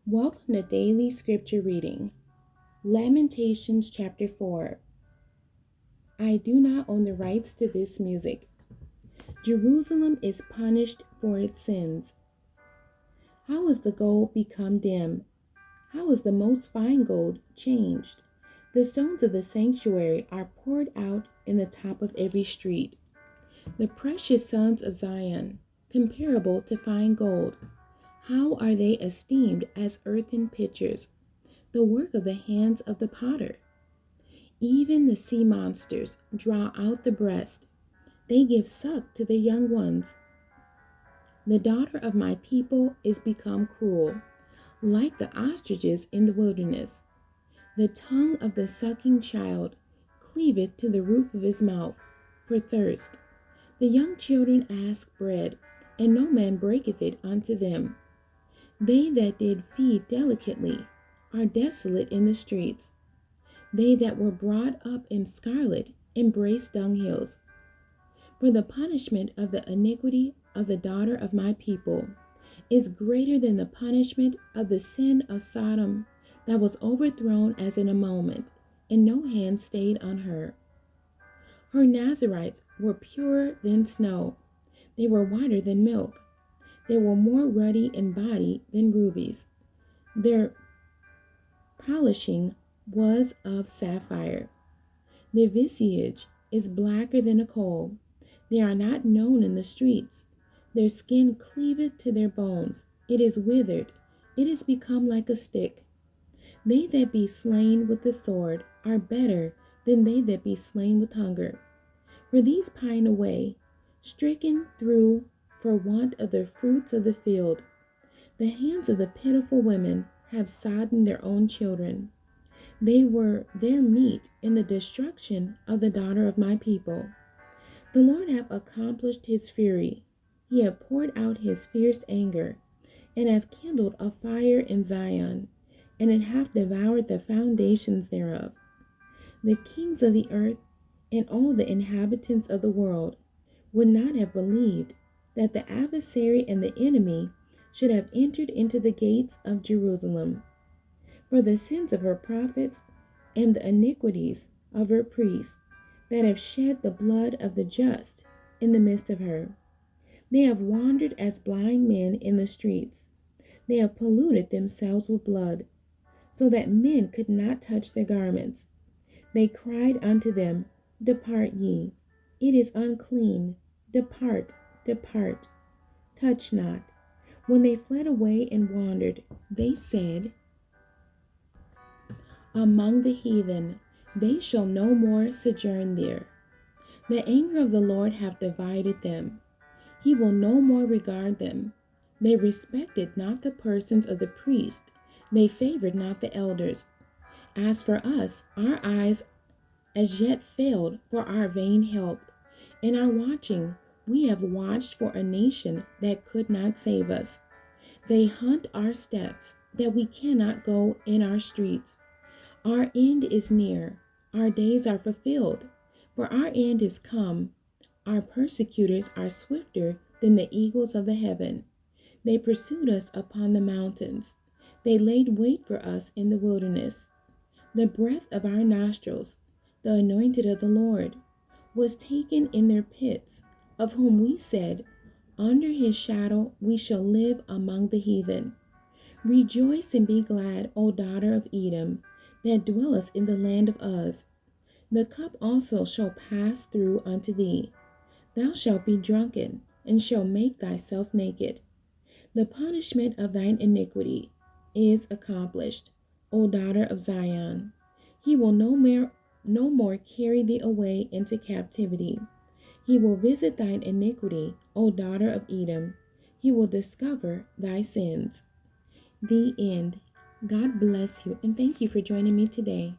Welcome to Daily Scripture Reading. Lamentations chapter 4. I do not own the rights to this music. Jerusalem is punished for its sins. How has the gold become dim? How is the most fine gold changed? The stones of the sanctuary are poured out in the top of every street. The precious sons of Zion, comparable to fine gold, how are they esteemed as earthen pitchers, the work of the hands of the potter? Even the sea monsters draw out the breast. They give suck to the young ones. The daughter of my people is become cruel, like the ostriches in the wilderness. The tongue of the sucking child cleaveth to the roof of his mouth for thirst. The young children ask bread, and no man breaketh it unto them. They that did feed delicately are desolate in the streets. They that were brought up in scarlet embrace dunghills. For the punishment of the iniquity of the daughter of my people is greater than the punishment of the sin of Sodom, that was overthrown as in a moment, and no hand stayed on her. Her Nazarites were purer than snow. They were whiter than milk. They were more ruddy in body than rubies. Their polishing was of sapphire. Their visage is blacker than a coal. They are not known in the streets. Their skin cleaveth to their bones. It is withered. It is become like a stick. They that be slain with the sword are better than they that be slain with hunger. For these pine away, stricken through for want of the fruits of the field. The hands of the pitiful women have sodden their own children. They were their meat in the destruction of the daughter of my people. The Lord hath accomplished his fury. He hath poured out his fierce anger, and hath kindled a fire in Zion, and it hath devoured the foundations thereof. The kings of the earth and all the inhabitants of the world would not have believed that the adversary and the enemy should have entered into the gates of Jerusalem. For the sins of her prophets and the iniquities of her priests that have shed the blood of the just in the midst of her. They have wandered as blind men in the streets. They have polluted themselves with blood, so that men could not touch their garments. They cried unto them, Depart ye, it is unclean, depart, depart, touch not. When they fled away and wandered, they said, Among the heathen, they shall no more sojourn there. The anger of the Lord hath divided them. He will no more regard them. They respected not the persons of the priest. They favored not the elders. As for us, our eyes as yet failed for our vain help. In our watching, we have watched for a nation that could not save us. They hunt our steps, that we cannot go in our streets. Our end is near, our days are fulfilled, for our end is come. Our persecutors are swifter than the eagles of the heaven. They pursued us upon the mountains. They laid wait for us in the wilderness. The breath of our nostrils, the anointed of the Lord, was taken in their pits, of whom we said, Under his shadow we shall live among the heathen. Rejoice and be glad, O daughter of Edom, that dwellest in the land of Uz. The cup also shall pass through unto thee. Thou shalt be drunken, and shalt make thyself naked. The punishment of thine iniquity is accomplished, O daughter of Zion. He will no more carry thee away into captivity. He will visit thine iniquity, O daughter of Edom. He will discover thy sins. The end. God bless you, and thank you for joining me today.